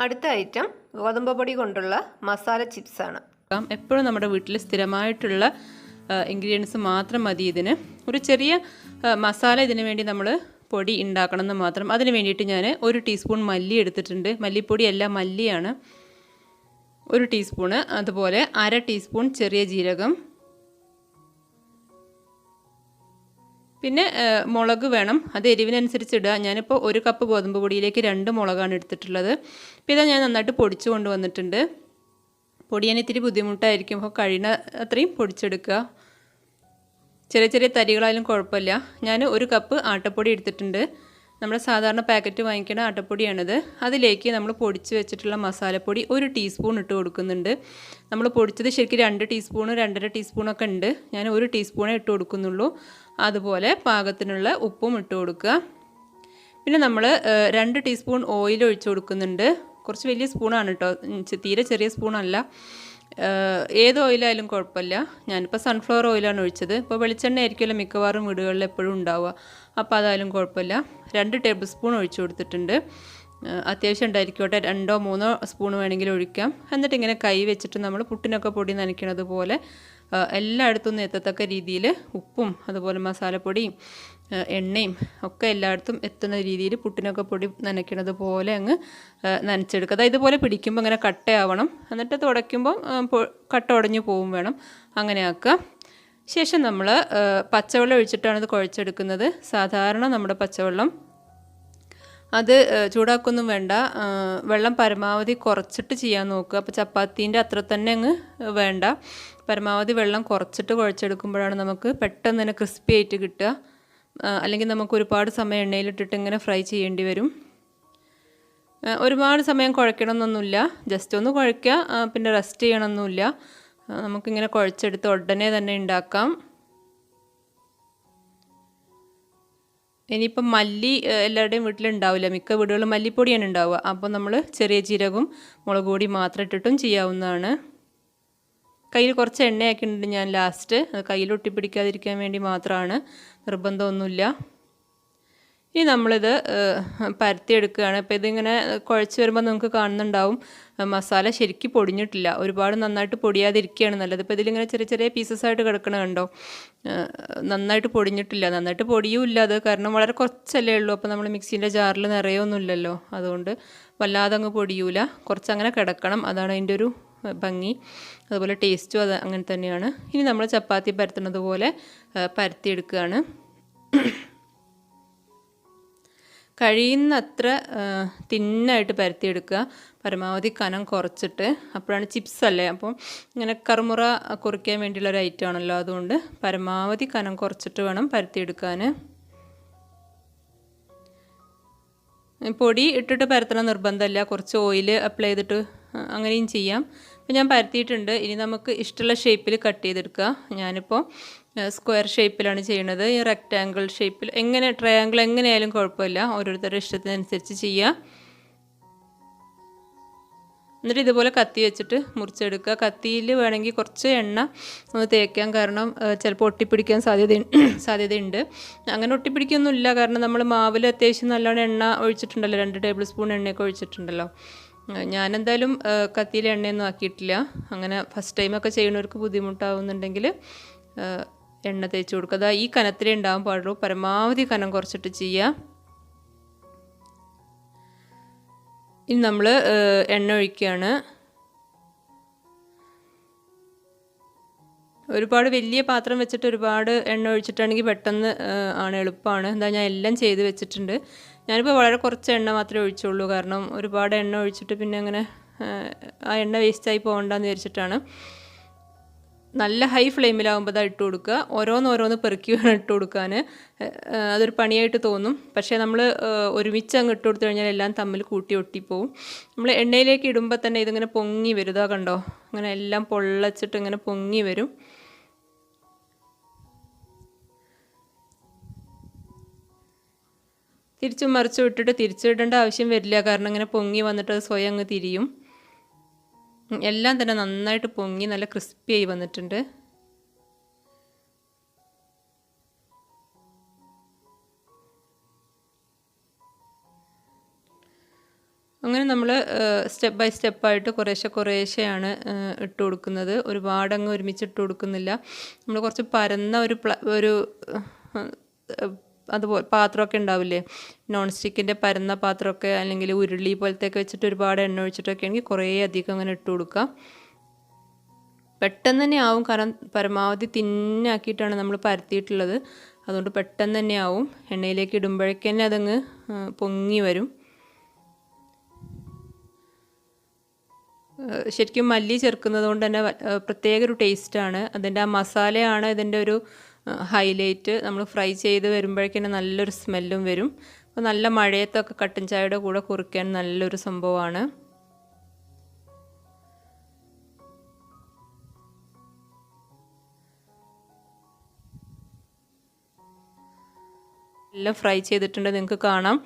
അടുത്ത ഐറ്റം ഗോതമ്പ് പൊടി കൊണ്ടുള്ള മസാല ചിപ്സാണ്. എപ്പോഴും നമ്മുടെ വീട്ടിൽ സ്ഥിരമായിട്ടുള്ള ഇൻഗ്രീഡിയൻസ് മാത്രം മതി ഇതിന്. ഒരു ചെറിയ മസാല ഇതിന് വേണ്ടി നമ്മൾ പൊടി ഉണ്ടാക്കണം എന്ന് മാത്രം. അതിന് വേണ്ടിയിട്ട് ഞാൻ 1 ടീസ്പൂൺ മല്ലി എടുത്തിട്ടുണ്ട്. മല്ലിപ്പൊടിയല്ല, മല്ലിയാണ്. 1 ടീസ്പൂണ്. അതുപോലെ 1/2 ടീസ്പൂൺ ചെറിയ ജീരകം, പിന്നെ മുളക് വേണം, അത് എരിവിനനുസരിച്ച് ഇടുക. ഞാനിപ്പോൾ 1 കപ്പ് ഗോതമ്പ് പൊടിയിലേക്ക് 2 മുളകാണ് എടുത്തിട്ടുള്ളത്. അപ്പോൾ ഇതാ ഞാൻ നന്നായിട്ട് പൊടിച്ചു കൊണ്ടുവന്നിട്ടുണ്ട്. പൊടിയാൻ ഇത്തിരി ബുദ്ധിമുട്ടായിരിക്കും, അപ്പോൾ കഴിയുന്ന അത്രയും പൊടിച്ചെടുക്കുക. ചെറിയ ചെറിയ തരികളായാലും കുഴപ്പമില്ല. ഞാൻ 1 കപ്പ് ആട്ടപ്പൊടി എടുത്തിട്ടുണ്ട്. നമ്മൾ സാധാരണ പാക്കറ്റ് വാങ്ങിക്കുന്ന ആട്ടപ്പൊടിയാണിത്. അതിലേക്ക് നമ്മൾ പൊടിച്ച് വെച്ചിട്ടുള്ള മസാലപ്പൊടി 1 ടീസ്പൂൺ ഇട്ട് കൊടുക്കുന്നുണ്ട്. നമ്മൾ പൊടിച്ചത് ശരിക്കും 2 ടീസ്പൂണ് 2.5 ടീസ്പൂണൊക്കെ ഉണ്ട്. ഞാൻ 1 ടീസ്പൂണേ ഇട്ട് കൊടുക്കുന്നുള്ളൂ. അതുപോലെ പാകത്തിനുള്ള ഉപ്പും ഇട്ട് കൊടുക്കുക. പിന്നെ നമ്മൾ 2 ടീസ്പൂൺ ഓയിൽ ഒഴിച്ച് കൊടുക്കുന്നുണ്ട്. കുറച്ച് വലിയ സ്പൂണാണ് കേട്ടോ, തീരെ ചെറിയ സ്പൂണല്ല. ഏത് ഓയിലായാലും കുഴപ്പമില്ല. ഞാനിപ്പോൾ സൺഫ്ലവർ ഓയിലാണ് ഒഴിച്ചത്. ഇപ്പോൾ വെളിച്ചെണ്ണ ആയിരിക്കുമല്ലോ മിക്കവാറും വീടുകളിൽ എപ്പോഴും ഉണ്ടാവുക, അപ്പോൾ അതായാലും കുഴപ്പമില്ല. 2 ടേബിൾ സ്പൂൺ ഒഴിച്ചു കൊടുത്തിട്ടുണ്ട്. അത്യാവശ്യം ഉണ്ടായിരിക്കട്ടെ, 2 3 സ്പൂൺ വേണമെങ്കിൽ ഒഴിക്കാം. എന്നിട്ട് ഇങ്ങനെ കൈ വെച്ചിട്ട് നമ്മൾ പുട്ടിനൊക്കെ പൊടി നനയ്ക്കുന്നത് പോലെ എല്ലായിടത്തും എത്തത്തക്ക രീതിയിൽ ഉപ്പും അതുപോലെ മസാലപ്പൊടിയും എണ്ണയും ഒക്കെ എല്ലായിടത്തും എത്തുന്ന രീതിയിൽ പുട്ടിനൊക്കെ പൊടി നനയ്ക്കുന്നത് പോലെ അങ്ങ് നനച്ചെടുക്കുക. അതായത് ഇതുപോലെ പിടിക്കുമ്പോൾ ഇങ്ങനെ കട്ടയാവണം. എന്നിട്ട് തുടയ്ക്കുമ്പോൾ കട്ട ഉടഞ്ഞു പോവും വേണം, അങ്ങനെ ആക്കുക. ശേഷം നമ്മൾ പച്ചവെള്ളം ഒഴിച്ചിട്ടാണ് ഇത് കുഴച്ചെടുക്കുന്നത്. സാധാരണ നമ്മുടെ പച്ചവെള്ളം അത് ചൂടാക്കൊന്നും വേണ്ട, വെള്ളം പരമാവധി കുറച്ചിട്ട് ചെയ്യാൻ നോക്കുക. അപ്പോൾ ചപ്പാത്തീൻ്റെ അത്ര തന്നെ അങ്ങ് വേണ്ട, പരമാവധി വെള്ളം കുറച്ചിട്ട് കുഴച്ചെടുക്കുമ്പോഴാണ് നമുക്ക് പെട്ടെന്ന് തന്നെ ക്രിസ്പി ആയിട്ട് കിട്ടുക. അല്ലെങ്കിൽ നമുക്ക് ഒരുപാട് സമയം എണ്ണയിലിട്ടിട്ട് ഇങ്ങനെ ഫ്രൈ ചെയ്യേണ്ടി വരും. ഒരുപാട് സമയം കുഴക്കണമെന്നൊന്നുമില്ല, ജസ്റ്റ് ഒന്ന് കുഴയ്ക്കുക, പിന്നെ റെസ്റ്റ് ചെയ്യണമെന്നില്ല. നമുക്കിങ്ങനെ കുഴച്ചെടുത്ത് ഉടനെ തന്നെ ഉണ്ടാക്കാം. ഇനിയിപ്പം മല്ലി എല്ലാവരുടെയും വീട്ടിലുണ്ടാവില്ല, മിക്ക വീടുകളിലും മല്ലിപ്പൊടിയാണ് ഉണ്ടാവുക. അപ്പോൾ നമ്മൾ ചെറിയ ജീരകവും മുളക് പൊടി മാത്രം ഇട്ടിട്ടും ചെയ്യാവുന്നതാണ്. കയ്യിൽ കുറച്ച് എണ്ണയാക്കിയിട്ടുണ്ട് ഞാൻ ലാസ്റ്റ്, അത് കയ്യിൽ ഒട്ടിപ്പിടിക്കാതിരിക്കാൻ വേണ്ടി മാത്രമാണ്, നിർബന്ധമൊന്നുമില്ല. ഇനി നമ്മളിത് പരത്തിയെടുക്കുകയാണ്. അപ്പോൾ ഇതിങ്ങനെ കുഴച്ച് വരുമ്പോൾ നമുക്ക് കാണുന്നുണ്ടാവും മസാല ശരിക്കും പൊടിഞ്ഞിട്ടില്ല, ഒരുപാട് നന്നായിട്ട് പൊടിയാതിരിക്കുകയാണ് നല്ലത്. ഇപ്പോൾ ഇതിലിങ്ങനെ ചെറിയ ചെറിയ പീസസ് ആയിട്ട് കിടക്കണ കണ്ടോ, നന്നായിട്ട് പൊടിഞ്ഞിട്ടില്ല. നന്നായിട്ട് പൊടിയുമില്ല അത്, കാരണം വളരെ കുറച്ചല്ലേ ഉള്ളൂ. അപ്പോൾ നമ്മൾ മിക്സീൻ്റെ ജാറിൽ നിറയൊന്നുമില്ലല്ലോ, അതുകൊണ്ട് വല്ലാതെ അങ്ങ് പൊടിയൂല. കുറച്ചങ്ങനെ കിടക്കണം, അതാണ് അതിൻ്റെ ഒരു ഭംഗി. അതുപോലെ ടേസ്റ്റും അത് അങ്ങനെ തന്നെയാണ്. ഇനി നമ്മൾ ചപ്പാത്തി പരത്തുന്നത് പോലെ പരത്തിയെടുക്കുകയാണ്. കഴിയുന്നത്ര തിന്നായിട്ട് പരത്തിയെടുക്കുക, പരമാവധി കനം കുറച്ചിട്ട്. അപ്പോഴാണ് ചിപ്സ് അല്ലേ, അപ്പം ഇങ്ങനെ കറുമുറ കുറിക്കാൻ വേണ്ടിയുള്ള ഒരു ഐറ്റം ആണല്ലോ, അതുകൊണ്ട് പരമാവധി കനം കുറച്ചിട്ട് വേണം പരത്തിയെടുക്കാൻ. പൊടി ഇട്ടിട്ട് പരത്തണം നിർബന്ധമല്ല, കുറച്ച് ഓയിൽ അപ്ലൈ ചെയ്തിട്ട് അങ്ങനെയും ചെയ്യാം. അപ്പോൾ ഞാൻ പരത്തിയിട്ടുണ്ട്. ഇനി നമുക്ക് ഇഷ്ടമുള്ള ഷേപ്പിൽ കട്ട് ചെയ്തെടുക്കുക. ഞാനിപ്പോൾ സ്ക്വയർ ഷേപ്പിലാണ് ചെയ്യണത്. ഈ റെക്റ്റാങ്കിൾ ഷേപ്പിൽ, എങ്ങനെ ട്രയാങ്കിൾ എങ്ങനെയായാലും കുഴപ്പമില്ല, ഓരോരുത്തരുടെ ഇഷ്ടത്തിനനുസരിച്ച് ചെയ്യുക. എന്നിട്ട് ഇതുപോലെ കത്തി വെച്ചിട്ട് മുറിച്ചെടുക്കുക. കത്തിയിൽ വേണമെങ്കിൽ കുറച്ച് എണ്ണ ഒന്ന് തേക്കാം, കാരണം ചിലപ്പോൾ ഒട്ടിപ്പിടിക്കാൻ സാധ്യതയുണ്ട്. അങ്ങനെ ഒട്ടിപ്പിടിക്കൊന്നുമില്ല, കാരണം നമ്മൾ മാവിൽ അത്യാവശ്യം നല്ലോണം എണ്ണ ഒഴിച്ചിട്ടുണ്ടല്ലോ, 2 ടേബിൾ സ്പൂൺ എണ്ണയൊക്കെ ഒഴിച്ചിട്ടുണ്ടല്ലോ. ഞാനെന്തായാലും കത്തിയിൽ എണ്ണയൊന്നും ആക്കിയിട്ടില്ല. അങ്ങനെ ഫസ്റ്റ് ടൈമൊക്കെ ചെയ്യുന്നവർക്ക് ബുദ്ധിമുട്ടാവുന്നുണ്ടെങ്കിൽ എണ്ണ തേച്ച് കൊടുക്കുക. അതാ ഈ കനത്തിലേ ഉണ്ടാകാൻ പാടുള്ളൂ, പരമാവധി കനം കുറച്ചിട്ട് ചെയ്യുക. ഇനി നമ്മൾ എണ്ണ ഒഴിക്കുകയാണ്. ഒരുപാട് വലിയ പാത്രം വെച്ചിട്ട് ഒരുപാട് എണ്ണ ഒഴിച്ചിട്ടാണെങ്കിൽ പെട്ടെന്ന് ആണ്, എളുപ്പമാണ്. എന്താ ഞാൻ എല്ലാം ചെയ്ത് വെച്ചിട്ടുണ്ട്. ഞാനിപ്പോൾ വളരെ കുറച്ച് എണ്ണ മാത്രമേ ഒഴിച്ചുള്ളൂ, കാരണം ഒരുപാട് എണ്ണ ഒഴിച്ചിട്ട് പിന്നെ അങ്ങനെ ആ എണ്ണ വേസ്റ്റായി പോകണ്ടെന്ന് വിചാരിച്ചിട്ടാണ്. നല്ല ഹൈ ഫ്ലെയിമിലാകുമ്പോൾ അത് ഇട്ട് കൊടുക്കുക. ഓരോന്നോരോന്ന് പെറുക്കി വേണം ഇട്ട് കൊടുക്കാൻ. അതൊരു പണിയായിട്ട് തോന്നും, പക്ഷേ നമ്മൾ ഒരുമിച്ച് അങ്ങ് ഇട്ട് കൊടുത്തു കഴിഞ്ഞാൽ എല്ലാം തമ്മിൽ കൂട്ടി ഒട്ടിപ്പോവും. നമ്മൾ എണ്ണയിലേക്ക് ഇടുമ്പോൾ തന്നെ ഇതിങ്ങനെ പൊങ്ങി വരും, ഇതാ കണ്ടോ, അങ്ങനെ എല്ലാം പൊള്ളച്ചിട്ട് ഇങ്ങനെ പൊങ്ങി വരും. തിരിച്ചും മറിച്ചും ഇട്ടിട്ട് തിരിച്ചിടേണ്ട ആവശ്യം വരില്ല, കാരണം ഇങ്ങനെ പൊങ്ങി വന്നിട്ട് അത് സ്വയം അങ്ങ് തിരിയും. എല്ലാം തന്നെ നന്നായിട്ട് പൊങ്ങി നല്ല ക്രിസ്പി ആയി വന്നിട്ടുണ്ട്. അങ്ങനെ നമ്മൾ സ്റ്റെപ്പ് ബൈ സ്റ്റെപ്പായിട്ട് കുറേശ്ശെയാണ് ഇട്ട് കൊടുക്കുന്നത്. ഒരുപാടങ്ങ് ഒരുമിച്ച് ഇട്ട് കൊടുക്കുന്നില്ല. നമ്മൾ കുറച്ച് പരന്ന ഒരു അതുപോലെ പാത്രമൊക്കെ ഉണ്ടാവില്ലേ, നോൺ സ്റ്റിക്കിൻ്റെ പരന്ന പാത്രമൊക്കെ, അല്ലെങ്കിൽ ഉരുളി പോലത്തെയൊക്കെ വെച്ചിട്ട് ഒരുപാട് എണ്ണ ഒഴിച്ചിട്ടൊക്കെ ആണെങ്കിൽ കുറേ അധികം അങ്ങനെ ഇട്ട് കൊടുക്കുക. പെട്ടെന്ന് തന്നെ ആവും, കാരണം പരമാവധി തിന്നാക്കിയിട്ടാണ് നമ്മൾ പരത്തിയിട്ടുള്ളത്. അതുകൊണ്ട് പെട്ടെന്ന് തന്നെ ആവും. എണ്ണയിലേക്ക് ഇടുമ്പോഴേക്കന്നെ അതങ്ങ് പൊങ്ങി വരും. ശരിക്കും മല്ലി ചേർക്കുന്നത് കൊണ്ട് തന്നെ പ്രത്യേക ഒരു ടേസ്റ്റാണ്. അതിൻ്റെ ആ മസാലയാണ് ഇതിൻ്റെ ഒരു ഹൈലൈറ്റ്. നമ്മൾ ഫ്രൈ ചെയ്ത് വരുമ്പോഴേക്കന്നെ നല്ലൊരു സ്മെല്ലും വരും. അപ്പോൾ നല്ല മഴയത്തൊക്കെ കട്ടൻ ചായയുടെ കൂടെ കുറിക്കാൻ നല്ലൊരു സംഭവമാണ്. എല്ലാം ഫ്രൈ ചെയ്തിട്ടുണ്ട്, നിങ്ങൾക്ക് കാണാം.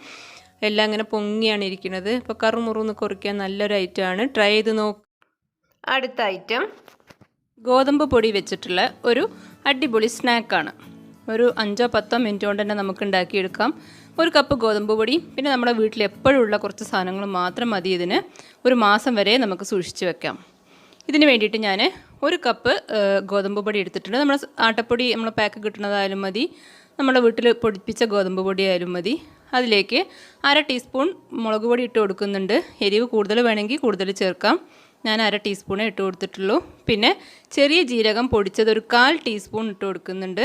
എല്ലാം ഇങ്ങനെ പൊങ്ങിയാണ് ഇരിക്കുന്നത്. ഇപ്പോൾ കറുമുറുന്ന് കുറിക്കാൻ നല്ലൊരു ഐറ്റമാണ്. ട്രൈ ചെയ്ത് നോക്ക്. അടുത്ത ഐറ്റം ഗോതമ്പ് പൊടി വെച്ചിട്ടുള്ള ഒരു അടിപൊളി സ്നാക്കാണ്. ഒരു 5-10 മിനിറ്റ് കൊണ്ട് തന്നെ നമുക്ക് ഉണ്ടാക്കിയെടുക്കാം. 1 കപ്പ് ഗോതമ്പ് പൊടി, പിന്നെ നമ്മുടെ വീട്ടിൽ എപ്പോഴുള്ള കുറച്ച് സാധനങ്ങൾ മാത്രം മതി. ഇതിന് 1 മാസം വരെ നമുക്ക് സൂക്ഷിച്ച് വെക്കാം. ഇതിന് വേണ്ടിയിട്ട് ഞാൻ 1 കപ്പ് ഗോതമ്പ് പൊടി എടുത്തിട്ടുണ്ട്. നമ്മൾ ആട്ടപ്പൊടി നമ്മൾ പാക്ക് കിട്ടുന്നതായാലും മതി, നമ്മുടെ വീട്ടിൽ പൊടിപ്പിച്ച ഗോതമ്പ് പൊടി ആയാലും മതി. അതിലേക്ക് 1/2 ടീസ്പൂൺ മുളക് പൊടി ഇട്ട് കൊടുക്കുന്നുണ്ട്. എരിവ് കൂടുതൽ വേണമെങ്കിൽ കൂടുതൽ ചേർക്കാം. ഞാൻ 1/2 ടീസ്പൂണേ ഇട്ട് കൊടുത്തിട്ടുള്ളൂ. പിന്നെ ചെറിയ ജീരകം പൊടിച്ചത് 1/4 ടീസ്പൂൺ ഇട്ട് കൊടുക്കുന്നുണ്ട്.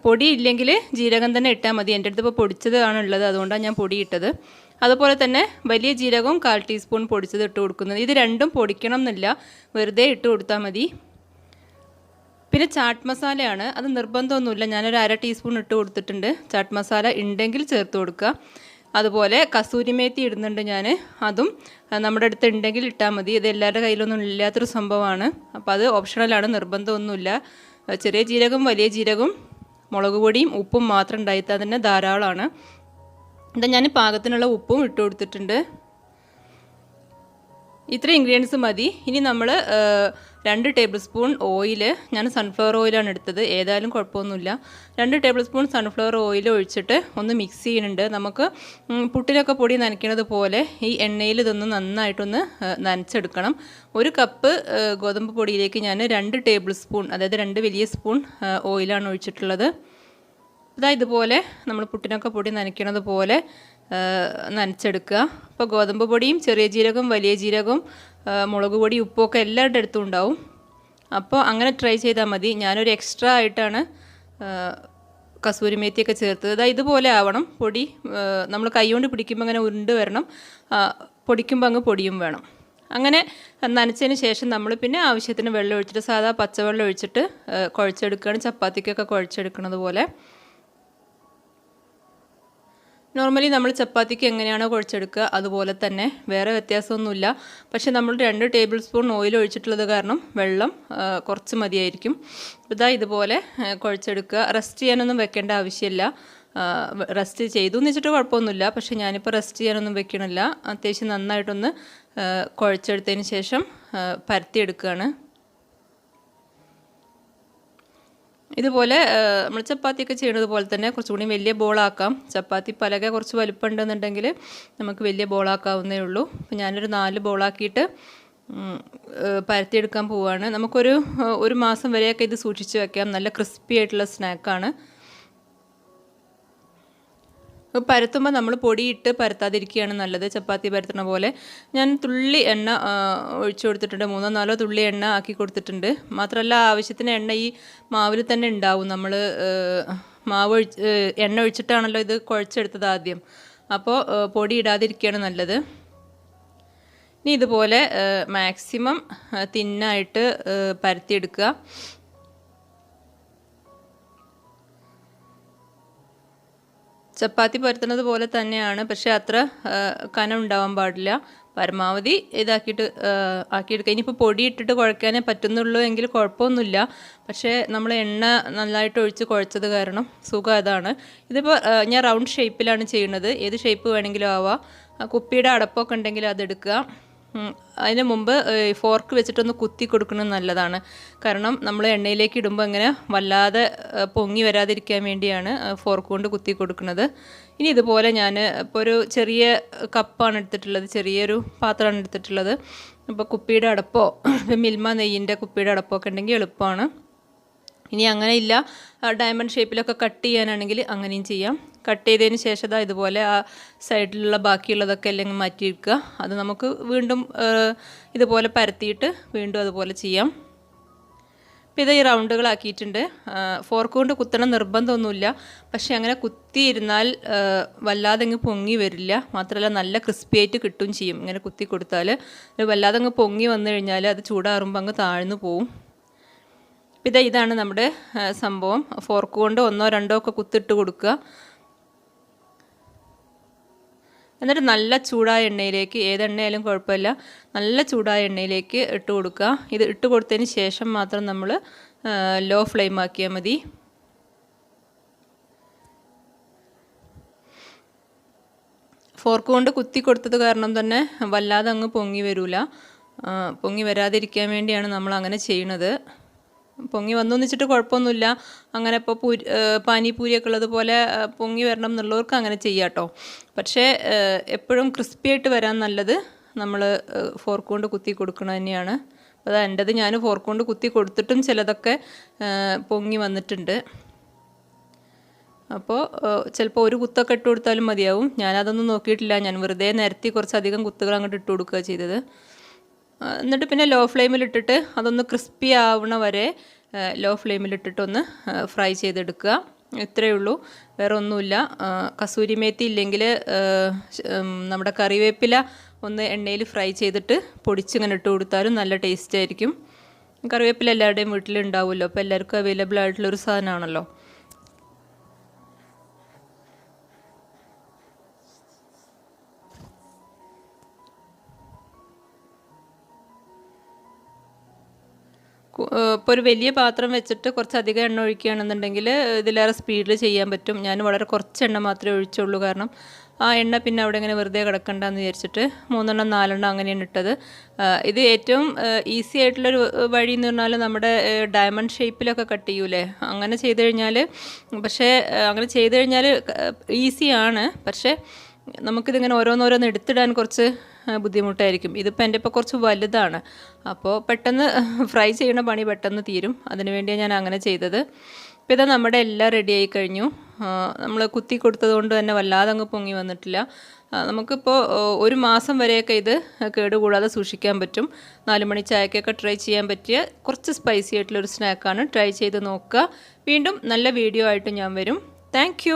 പൊടി ഇല്ലെങ്കിൽ ജീരകം തന്നെ ഇട്ടാൽ മതി. എൻ്റെ അടുത്ത് ഇപ്പോൾ പൊടിച്ചതാണ് ഉള്ളത്, അതുകൊണ്ടാണ് ഞാൻ പൊടി ഇട്ടത്. അതുപോലെ തന്നെ വലിയ ജീരകവും 1/4 ടീസ്പൂൺ പൊടിച്ചത് ഇട്ട് കൊടുക്കുന്നത്. ഇത് രണ്ടും പൊടിക്കണം എന്നില്ല, വെറുതെ ഇട്ട് കൊടുത്താൽ മതി. പിന്നെ ചാട്ട് മസാലയാണ്, അത് നിർബന്ധമൊന്നുമില്ല. ഞാനൊരു 1/2 ടീസ്പൂൺ ഇട്ട് കൊടുത്തിട്ടുണ്ട്. ചാട്ട് മസാല ഉണ്ടെങ്കിൽ ചേർത്ത് കൊടുക്കുക. അതുപോലെ കസൂരി മേത്തി ഇടുന്നുണ്ട് ഞാൻ, അതും നമ്മുടെ അടുത്ത് ഉണ്ടെങ്കിൽ ഇട്ടാൽ മതി. ഇത് എല്ലാവരുടെ കയ്യിലൊന്നും ഇല്ലാത്തൊരു സംഭവമാണ്, അപ്പോൾ അത് ഓപ്ഷണലാണ്, നിർബന്ധമൊന്നുമില്ല. ചെറിയ ജീരകം, വലിയ ജീരകം, മുളക് പൊടിയും ഉപ്പും മാത്രം ഉണ്ടായിത്താൽ തന്നെ ധാരാളമാണ്. ഇതാ ഞാൻ പാകത്തിനുള്ള ഉപ്പും ഇട്ട് കൊടുത്തിട്ടുണ്ട്. ഇത്ര ഇൻഗ്രീഡിയൻസ് മതി. ഇനി നമ്മൾ 2 ടേബിൾ സ്പൂൺ ഓയിൽ, ഞാൻ സൺഫ്ലവർ ഓയിലാണ് എടുത്തത്, ഏതായാലും കുഴപ്പമൊന്നുമില്ല. 2 ടേബിൾ സ്പൂൺ സൺഫ്ലവർ ഓയിൽ ഒഴിച്ചിട്ട് ഒന്ന് മിക്സ് ചെയ്യുന്നുണ്ട്. നമുക്ക് പുട്ടിനൊക്കെ പൊടി നനയ്ക്കുന്നത് പോലെ ഈ എണ്ണയിൽ ഇതൊന്ന് നന്നായിട്ടൊന്ന് നനച്ചെടുക്കണം. 1 കപ്പ് ഗോതമ്പ് പൊടിയിലേക്ക് ഞാൻ 2 ടേബിൾ സ്പൂൺ, അതായത് 2 വലിയ സ്പൂൺ ഓയിലാണ് ഒഴിച്ചിട്ടുള്ളത്. ഇതുപോലെ നമ്മൾ പുട്ടിനൊക്കെ പൊടി നനയ്ക്കുന്നത് പോലെ നനച്ചെടുക്കുക. അപ്പോൾ ഗോതമ്പ് പൊടിയും ചെറിയ ജീരകം, വലിയ ജീരകം, മുളക് പൊടി, ഉപ്പൊക്കെ എല്ലാവരുടെ അടുത്തും ഉണ്ടാവും. അപ്പോൾ അങ്ങനെ ട്രൈ ചെയ്താൽ മതി. ഞാനൊരു എക്സ്ട്രാ ആയിട്ടാണ് കസൂരി മേത്തിയൊക്കെ ചേർത്തത്. ഇതുപോലെ ആവണം പൊടി. നമ്മൾ കൈകൊണ്ട് പിടിക്കുമ്പോൾ അങ്ങനെ ഉരുണ്ട് വരണം, പൊടിക്കുമ്പോൾ അങ്ങ് പൊടിയും വേണം. അങ്ങനെ നനച്ചതിന് ശേഷം നമ്മൾ പിന്നെ ആവശ്യത്തിന് വെള്ളം ഒഴിച്ചിട്ട്, സാധാ പച്ചവെള്ളം ഒഴിച്ചിട്ട് കുഴച്ചെടുക്കുകയാണ്, ചപ്പാത്തിക്കൊക്കെ കുഴച്ചെടുക്കുന്നത് പോലെ. നോർമലി നമ്മൾ ചപ്പാത്തിക്ക് എങ്ങനെയാണോ കുഴച്ചെടുക്കുക അതുപോലെ തന്നെ, വേറെ വ്യത്യാസമൊന്നുമില്ല. പക്ഷേ നമ്മൾ 2 ടേബിൾ സ്പൂൺ ഓയിൽ ഒഴിച്ചിട്ടുള്ളത് കാരണം വെള്ളം കുറച്ച് മതിയായിരിക്കും. ഇതുപോലെ കുഴച്ചെടുക്കുക. റെസ്റ്റ് ചെയ്യാനൊന്നും വെക്കേണ്ട ആവശ്യമില്ല. റെസ്റ്റ് ചെയ്തു എന്ന് വെച്ചിട്ട് കുഴപ്പമൊന്നുമില്ല, പക്ഷേ ഞാനിപ്പോൾ റെസ്റ്റ് ചെയ്യാനൊന്നും വെക്കണില്ല. അത്യാവശ്യം നന്നായിട്ടൊന്ന് കുഴച്ചെടുത്തതിന് ശേഷം പരത്തിയെടുക്കുകയാണ്. ഇതുപോലെ നമ്മൾ ചപ്പാത്തിയൊക്കെ ചെയ്യുന്നത് പോലെ തന്നെ കുറച്ചുകൂടി വലിയ ബോളാക്കാം. ചപ്പാത്തി പലക കുറച്ച് വലുപ്പമുണ്ടെന്നുണ്ടെങ്കിൽ നമുക്ക് വലിയ ബോളാക്കാവുന്നേ ഉള്ളൂ. അപ്പോൾ ഞാനൊരു 4 ബോളാക്കിയിട്ട് പരത്തിയെടുക്കാൻ പോവുകയാണ്. നമുക്കൊരു 1 മാസം വരെയൊക്കെ ഇത് സൂക്ഷിച്ച് വെക്കാം. നല്ല ക്രിസ്പി ആയിട്ടുള്ള സ്നാക്കാണ്. പരത്തുമ്പോൾ നമ്മൾ പൊടിയിട്ട് പരത്താതിരിക്കുകയാണ് നല്ലത്. ചപ്പാത്തി പരത്തുന്ന പോലെ ഞാൻ തുള്ളി എണ്ണ ഒഴിച്ചു കൊടുത്തിട്ടുണ്ട്. 3-4 തുള്ളി എണ്ണ ആക്കി കൊടുത്തിട്ടുണ്ട്. മാത്രമല്ല ആവശ്യത്തിന് എണ്ണ ഈ മാവിൽ തന്നെ ഉണ്ടാവും. നമ്മൾ എണ്ണ ഒഴിച്ചിട്ടാണല്ലോ ഇത് കുഴച്ചെടുത്തത് ആദ്യം. അപ്പോൾ പൊടി ഇടാതിരിക്കുകയാണ് നല്ലത്. ഇനി ഇതുപോലെ മാക്സിമം തിന്നായിട്ട് പരത്തിയെടുക്കുക. ചപ്പാത്തി പരത്തുന്നത് പോലെ തന്നെയാണ്, പക്ഷേ അത്ര കനം ഉണ്ടാവാൻ പാടില്ല. പരമാവധി ആക്കിയെടുക്കുക. ഇനിയിപ്പോൾ പൊടി ഇട്ടിട്ട് കുഴക്കാനേ പറ്റുന്നുള്ളൂ എങ്കിൽ കുഴപ്പമൊന്നുമില്ല. പക്ഷേ നമ്മൾ എണ്ണ നന്നായിട്ട് ഒഴിച്ച് കുഴച്ചത് കാരണം സുഖം അതാണ്. ഇതിപ്പോൾ ഞാൻ റൗണ്ട് ഷേപ്പിലാണ് ചെയ്യുന്നത്. ഏത് ഷേപ്പ് വേണമെങ്കിലും ആവാം. കുപ്പിയുടെ അടപ്പൊക്കെ ഉണ്ടെങ്കിൽ അതെടുക്കുക. അതിന് മുമ്പ് ഫോർക്ക് വെച്ചിട്ടൊന്ന് കുത്തി കൊടുക്കുന്നത് നല്ലതാണ്. കാരണം നമ്മൾ എണ്ണയിലേക്ക് ഇടുമ്പോൾ ഇങ്ങനെ വല്ലാതെ പൊങ്ങി വരാതിരിക്കാൻ വേണ്ടിയാണ് ഫോർക്ക് കൊണ്ട് കുത്തി കൊടുക്കുന്നത്. ഇനി ഇതുപോലെ ഞാൻ ഇപ്പോൾ ഒരു ചെറിയ കപ്പാണ് എടുത്തിട്ടുള്ളത്, ചെറിയൊരു പാത്രമാണ് എടുത്തിട്ടുള്ളത്. അപ്പോൾ കുപ്പിയുടെ അടപ്പോ മിൽമ നെയ്യിൻ്റെ കുപ്പിയുടെ അടപ്പമൊക്കെ ഉണ്ടെങ്കിൽ എളുപ്പമാണ്. ഇനി അങ്ങനെ ഇല്ല, ഡയമണ്ട് ഷേപ്പിലൊക്കെ കട്ട് ചെയ്യാനാണെങ്കിൽ അങ്ങനെയും ചെയ്യാം. കട്ട് ചെയ്തതിന് ശേഷം ഇതുപോലെ ആ സൈഡിലുള്ള ബാക്കിയുള്ളതൊക്കെ അല്ലെങ്കിൽ മാറ്റിയിരിക്കുക. അത് നമുക്ക് വീണ്ടും ഇതുപോലെ പരത്തിയിട്ട് വീണ്ടും അതുപോലെ ചെയ്യാം. അപ്പോൾ ഇത് ഈ റൗണ്ടുകളാക്കിയിട്ടുണ്ട്. ഫോർക്ക് കൊണ്ട് കുത്തണം നിർബന്ധമൊന്നുമില്ല, പക്ഷേ അങ്ങനെ കുത്തിയിരുന്നാൽ വല്ലാതെ അങ്ങ് പൊങ്ങി വരില്ല. മാത്രമല്ല നല്ല ക്രിസ്പി ആയിട്ട് കിട്ടുകയും ചെയ്യും. ഇങ്ങനെ കുത്തി കൊടുത്താൽ വല്ലാതെ അങ്ങ് പൊങ്ങി വന്നു കഴിഞ്ഞാൽ അത് ചൂടാറുമ്പോൾ അങ്ങ് താഴ്ന്നു പോവും. അപ്പോൾ ഇതാണ് നമ്മുടെ സംഭവം. ഫോർക്ക് കൊണ്ട് 1 or 2 ഒക്കെ കുത്തിട്ട് കൊടുക്കുക. എന്നിട്ട് നല്ല ചൂടായ എണ്ണയിലേക്ക്, ഏതെണ്ണയായാലും കുഴപ്പമില്ല, നല്ല ചൂടായ എണ്ണയിലേക്ക് ഇട്ട് കൊടുക്കുക. ഇത് ഇട്ട് കൊടുത്തതിന് ശേഷം മാത്രം നമ്മൾ ലോ ഫ്ലെയിം ആക്കിയാൽ മതി. ഫോർക്ക് കൊണ്ട് കുത്തി കൊടുത്തത് കാരണം തന്നെ വല്ലാതെ അങ്ങ് പൊങ്ങി വരില്ല. പൊങ്ങി വരാതിരിക്കാൻ വേണ്ടിയാണ് നമ്മൾ അങ്ങനെ ചെയ്യണത്. പൊങ്ങി വന്നു വെച്ചിട്ട് കുഴപ്പമൊന്നുമില്ല. അങ്ങനെ ഇപ്പോൾ പാനിപൂരിയൊക്കെ ഉള്ളതുപോലെ പൊങ്ങി വരണം എന്നുള്ളവർക്ക് അങ്ങനെ ചെയ്യാം കേട്ടോ. പക്ഷേ എപ്പോഴും ക്രിസ്പി ആയിട്ട് വരാൻ നല്ലത് നമ്മൾ ഫോർക്ക് കൊണ്ട് കുത്തി കൊടുക്കണം തന്നെയാണ്. അപ്പോൾ എൻ്റെത് ഞാൻ ഫോർക്ക് കൊണ്ട് കുത്തി കൊടുത്തിട്ടും ചിലതൊക്കെ പൊങ്ങി വന്നിട്ടുണ്ട്. അപ്പോൾ ചിലപ്പോൾ ഒരു കുത്തൊക്കെ ഇട്ട് കൊടുത്താലും മതിയാവും. ഞാനതൊന്നും നോക്കിയിട്ടില്ല. ഞാൻ വെറുതെ നിരത്തി കുറച്ചധികം കുത്തുകൾ അങ്ങോട്ട് ഇട്ട് കൊടുക്കുക ചെയ്തത്. എന്നിട്ട് പിന്നെ ലോ ഫ്ലെയിമിലിട്ടിട്ട് അതൊന്ന് ക്രിസ്പി ആവണ വരെ ലോ ഫ്ലെയിമിലിട്ടിട്ടൊന്ന് ഫ്രൈ ചെയ്തെടുക്കുക. ഇത്രയേ ഉള്ളൂ, വേറെ ഒന്നുമില്ല. കസൂരി മേത്തി ഇല്ലെങ്കിൽ നമ്മുടെ കറിവേപ്പില ഒന്ന് എണ്ണയിൽ ഫ്രൈ ചെയ്തിട്ട് പൊടിച്ചിങ്ങനെ ഇട്ട് കൊടുത്താലും നല്ല ടേസ്റ്റ് ആയിരിക്കും. കറിവേപ്പില എല്ലാവരുടെയും വീട്ടിലുണ്ടാവുമല്ലോ, അപ്പോൾ എല്ലാവർക്കും അവൈലബിൾ ആയിട്ടുള്ളൊരു സാധനമാണല്ലോ. ഇപ്പോൾ ഒരു വലിയ പാത്രം വെച്ചിട്ട് കുറച്ചധികം എണ്ണ ഒഴിക്കുകയാണെന്നുണ്ടെങ്കിൽ ഇതിലേറെ സ്പീഡിൽ ചെയ്യാൻ പറ്റും. ഞാൻ വളരെ കുറച്ച് എണ്ണ മാത്രമേ ഒഴിച്ചുള്ളൂ, കാരണം ആ എണ്ണ പിന്നെ അവിടെ ഇങ്ങനെ വെറുതെ കിടക്കണ്ടെന്ന് വിചാരിച്ചിട്ട് 3 or 4 അങ്ങനെയാണ് ഇട്ടത്. ഇത് ഏറ്റവും ഈസി ആയിട്ടുള്ളൊരു വഴി എന്ന് പറഞ്ഞാൽ നമ്മുടെ ഡയമണ്ട് ഷേപ്പിലൊക്കെ കട്ട് ചെയ്യൂലേ, അങ്ങനെ ചെയ്ത് കഴിഞ്ഞാൽ, പക്ഷേ അങ്ങനെ ചെയ്ത് കഴിഞ്ഞാൽ ഈസിയാണ്. പക്ഷേ നമുക്കിതിങ്ങനെ ഓരോന്നോരോന്ന് എടുത്തിടാൻ കുറച്ച് ബുദ്ധിമുട്ടായിരിക്കും. ഇതിപ്പോൾ എൻ്റെ ഇപ്പോൾ കുറച്ച് വലുതാണ്, അപ്പോൾ പെട്ടെന്ന് ഫ്രൈ ചെയ്യണ പണി പെട്ടെന്ന് തീരും. അതിന് വേണ്ടിയാണ് ഞാൻ അങ്ങനെ ചെയ്തത്. ഇപ്പോൾ ഇതാ നമ്മുടെ എല്ലാം റെഡി ആയി കഴിഞ്ഞു. നമ്മൾ കുത്തി കൊടുത്തത് കൊണ്ട് തന്നെ വല്ലാതെ അങ്ങ് പൊങ്ങി വന്നിട്ടില്ല. നമുക്കിപ്പോൾ 1 മാസം വരെയൊക്കെ ഇത് കേടുകൂടാതെ സൂക്ഷിക്കാൻ പറ്റും. 4 മണി ചായക്കൊക്കെ ട്രൈ ചെയ്യാൻ പറ്റിയ കുറച്ച് സ്പൈസി ആയിട്ടുള്ളൊരു സ്നാക്കാണ്. ട്രൈ ചെയ്ത് നോക്കുക. വീണ്ടും നല്ല വീഡിയോ ആയിട്ട് ഞാൻ വരും. താങ്ക്